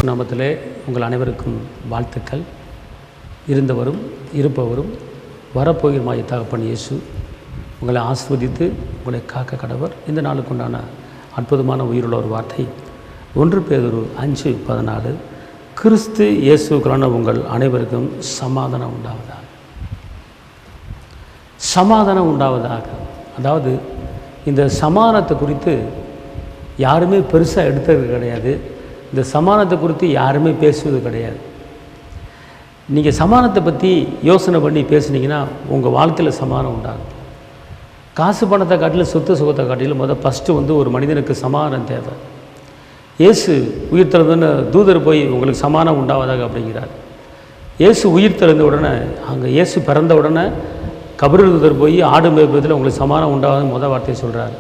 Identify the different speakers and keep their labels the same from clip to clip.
Speaker 1: நாமத்திலே உங்கள் அனைவருக்கும் வாழ்த்துக்கள். இருந்தவரும் இருப்பவரும் வரப்போகிறமாய் தகப்பன் இயேசு உங்களை ஆசீர்வதித்து உங்களை காக்க கடவர். இந்த நாளுக்கு உண்டான அற்புதமான உயிருள்ள ஒரு வார்த்தை 1 பேதுரு 5:14, கிறிஸ்து இயேசுவுக்கான உங்கள் அனைவருக்கும் சமாதானம் உண்டாவதாக. சமாதானம் உண்டாவதாக. அதாவது இந்த சமாதானத்தை குறித்து யாருமே பெருசாக எடுத்தது கிடையாது. இந்த சமாதானத்தை குறித்து யாருமே பேசுவது கிடையாது. நீங்கள் சமாதானத்தை பற்றி யோசனை பண்ணி பேசுனீங்கன்னா உங்கள் வாழ்க்கையில் சமாதானம் உண்டாகும். காசு பணத்தை காட்டிலும் சொத்து சுகத்தை காட்டிலும் ஃபஸ்ட்டு ஒரு மனிதனுக்கு சமாதானம் தேவை. இயேசு உயிர் திறந்தன்னு தூதர் போய் உங்களுக்கு சமாதானம் உண்டாவதாக அப்படிங்கிறார். இயேசு உயிர் திறந்த உடனே அங்கே இயேசு பிறந்த உடனே கபரு தூதர் போய் ஆடு மேய்ப்பதில் உங்களுக்கு சமாதானம் உண்டாவதுன்னு வார்த்தையை சொல்கிறார்.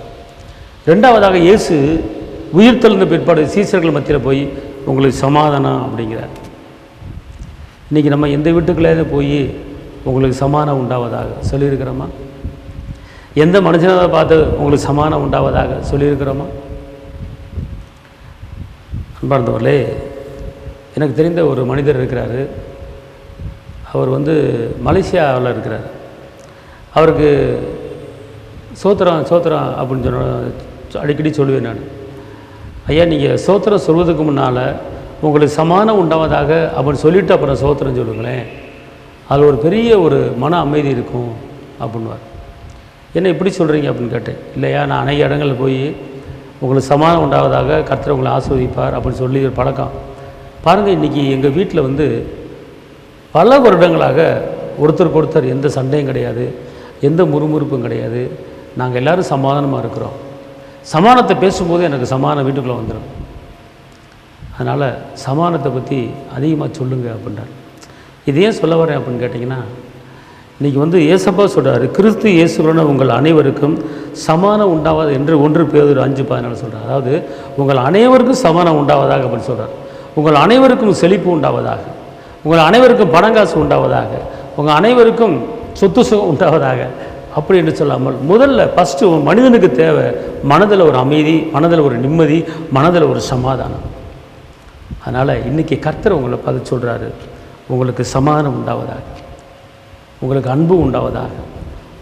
Speaker 1: ரெண்டாவதாக இயேசு உயிர் தெழுந்த பிற்பாடு சீசர்கள் மத்தியில் போய் உங்களுக்கு சமாதானம் அப்படிங்கிறார். இன்றைக்கி நம்ம எந்த வீட்டுக்குள்ளே போய் உங்களுக்கு சமாதானம் உண்டாவதாக சொல்லியிருக்கிறோமா? எந்த மனுஷனை பார்த்து உங்களுக்கு சமாதானம் உண்டாவதாக சொல்லியிருக்கிறோமா? அன்பார்ந்தவர்களே, எனக்கு தெரிந்த ஒரு மனிதர் இருக்கிறார். அவர் மலேசியாவில் இருக்கிறார். அவருக்கு சோத்திரம் சோத்திரம் அப்படின்னு அடிக்கடி சொல்லுவேன் நான். ஐயா, நீங்கள் சோத்திரம் சொல்வதுக்கு முன்னால் உங்களுக்கு சமாதானம் உண்டாவதாக அப்படின்னு சொல்லிவிட்டு அப்புறம் சோத்திரம் சொல்லுங்களேன், அதில் ஒரு பெரிய ஒரு மன அமைதி இருக்கும் அப்படின்வார். என்ன இப்படி சொல்கிறீங்க அப்படின்னு கேட்டேன். இல்லையா, நான் அநேக இடங்களில் போய் உங்களுக்கு சமாதானம் உண்டாவதாக கர்த்தர் உங்களை ஆஸ்வதிப்பார் அப்படின்னு சொல்லி ஒரு பழக்கம். பாருங்கள், இன்றைக்கி எங்கள் வீட்டில் பல வருடங்களாக ஒருத்தருக்கு ஒருத்தர் எந்த சண்டையும் கிடையாது, எந்த முறுமுறுப்பும் கிடையாது. நாங்கள் எல்லோரும் சமாதானமாக இருக்கிறோம். சமாதானத்தை பேசும்போது எனக்கு சமாதானம் வீட்டுக்குள்ளே வந்துடும். அதனால் சமாதானத்தை பற்றி அதிகமாக சொல்லுங்கள் அப்படின்றார். இது ஏன் சொல்ல வரேன் அப்படின்னு கேட்டிங்கன்னா, இன்றைக்கி ஏசப்பா சொல்கிறார், கிறிஸ்து இயேசுவுடன் உங்கள் அனைவருக்கும் சமாதானம் உண்டாவது என்று 1 பேதுரு 5:14 சொல்கிறார். அதாவது உங்கள் அனைவருக்கும் சமாதானம் உண்டாவதாக அப்படின்னு சொல்கிறார். உங்கள் அனைவருக்கும் செழிப்பு உண்டாவதாக, உங்கள் அனைவருக்கும் பணங்காசு உண்டாவதாக, உங்கள் அனைவருக்கும் சொத்து சுகம் உண்டாவதாக அப்படி என்று சொல்லாமல், முதல்ல ஃபஸ்ட்டு மனிதனுக்கு தேவை மனதில் ஒரு அமைதி, மனதில் ஒரு நிம்மதி, மனதில் ஒரு சமாதானம். அதனால் இன்றைக்கி கர்த்தர் உங்களை பார்த்து சொல்கிறாரு, உங்களுக்கு சமாதானம் உண்டாவதாக, உங்களுக்கு அன்பு உண்டாவதாக,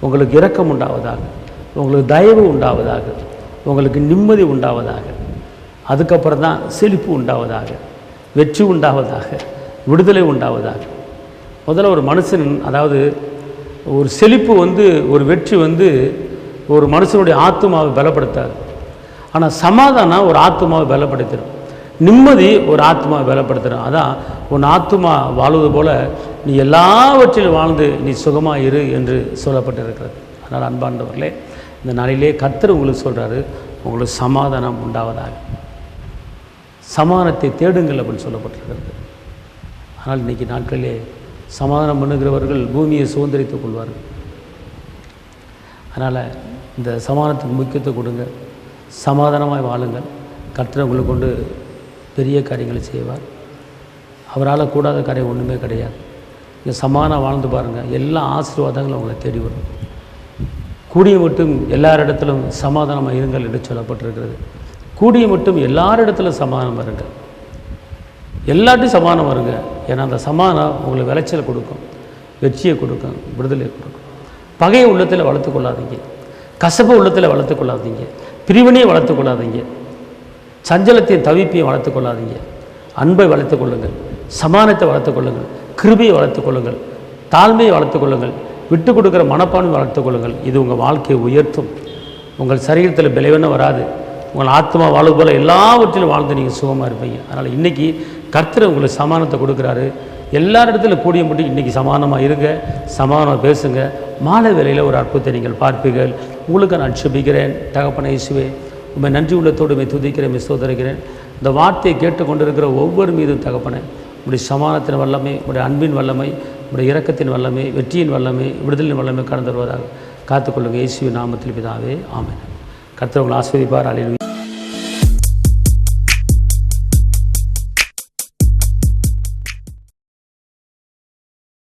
Speaker 1: உங்களுக்கு இரக்கம் உண்டாவதாக, உங்களுக்கு தயவு உண்டாவதாக, உங்களுக்கு நிம்மதி உண்டாவதாக, அதுக்கப்புறம் தான் செழிப்பு உண்டாவதாக, வெற்றி உண்டாவதாக, விடுதலை உண்டாவதாக. முதல்ல ஒரு மனுஷன், அதாவது ஒரு செழிப்பு ஒரு வெற்றி ஒரு மனுஷனுடைய ஆத்மாவை பலப்படுத்தாது. ஆனால் சமாதானம் ஒரு ஆத்மாவை பலப்படுத்திடும். நிம்மதி ஒரு ஆத்மாவை பலப்படுத்திடும். அதான் உன் ஆத்மா வாழ்வது போல் நீ எல்லாவற்றிலும் வாழ்ந்து நீ சுகமாக இரு என்று சொல்லப்பட்டிருக்கிறது. அதனால் அன்பாண்டவர்களே, இந்த நாளிலே கர்த்தர் உங்களுக்கு சொல்கிறாரு, உங்களுக்கு சமாதானம் உண்டாவதாக, சமாதானத்தை தேடுங்கள் அப்படின்னு சொல்லப்பட்டிருக்கிறது. ஆனால் இன்றைக்கி நாட்களிலே சமாதானம் பண்ணுகிறவர்கள் பூமியை சுதந்திரித்துக் கொள்வார்கள். அதனால் இந்த சமாதானத்துக்கு முக்கியத்துவம் கொடுங்க, சமாதானமாய் வாழுங்கள். கர்த்தர் உங்களை கொண்டு பெரிய காரியங்களை செய்வார். அவரால் கூடாத காரியம் ஒன்றுமே கிடையாது. இந்த சமாதானம் வாழ்ந்து பாருங்கள், எல்லா ஆசீர்வாதங்களும் உங்களை தேடி வரும். கூடிய மட்டும் எல்லாரிடத்திலும் சமாதானமாக இருங்கள் என்று சொல்லப்பட்டிருக்கிறது. கூடிய மட்டும் எல்லாரிடத்திலும் சமாதானம் வருங்கள், எல்லாத்தையும் சமாதானம் வருங்க. ஏன்னா அந்த சமாதானம் உங்களுக்கு விளைச்சலை கொடுக்கும், வெற்றியை கொடுக்கும், விடுதலை கொடுக்கும். பகையை உள்ளத்தில் வளர்த்து கொள்ளாதீங்க, கசப்பை உள்ளத்தில் வளர்த்து கொள்ளாதீங்க, பிரிவினையை வளர்த்து கொள்ளாதீங்க, சஞ்சலத்தையும் தவிப்பையும் வளர்த்து கொள்ளாதீங்க. அன்பை வளர்த்து கொள்ளுங்கள், சமாதானத்தை வளர்த்து கொள்ளுங்கள், கிருபையை வளர்த்து கொள்ளுங்கள், தாழ்மையை வளர்த்து கொள்ளுங்கள், விட்டு கொடுக்குற மனப்பான்மை வளர்த்து கொள்ளுங்கள். இது உங்கள் வாழ்க்கையை உயர்த்தும். உங்கள் சரீரத்தில் பலவீனம் வராது. உங்கள் ஆத்மா வாழ்வு போல் எல்லாவற்றிலும் வாழ்ந்து நீங்கள் சுகமாக இருப்பீங்க. அதனால் இன்றைக்கி கர்த்தர் உங்களுக்கு சமாதானத்தை கொடுக்குறாரு. எல்லாரிடத்திலும் கூடிய மட்டும் இன்றைக்கி சமாதானமாக இருங்க, சமாதானமாக பேசுங்க. மாலை வேளையில் ஒரு அற்புதத்தை நீங்கள் பார்ப்பீர்கள். உங்களுக்கு நான் அட்சபிக்கிறேன். தகப்பனே இயேசுவே, உண்மை நன்றி உள்ளத்தோடு உண்மை துதிக்கிறேன், உண்மை சோதரிக்கிறேன். இந்த வார்த்தையை கேட்டுக்கொண்டிருக்கிற ஒவ்வொரு மீதும் தகப்பனே, உடைய சமாதானத்தின் வல்லமை, உடைய அன்பின் வல்லமை, உடைய இரக்கத்தின் வல்லமை, வெற்றியின் வல்லமை, விடுதலின் வல்லமை கடந்து வருவதாக காத்துக்கொள்ளுங்கள். இயேசுவின் நாமத்தில் பிதாவே, ஆமென். கர்த்தர் உங்களை ஆசீர்வதிப்பார். அல்லேலூயா.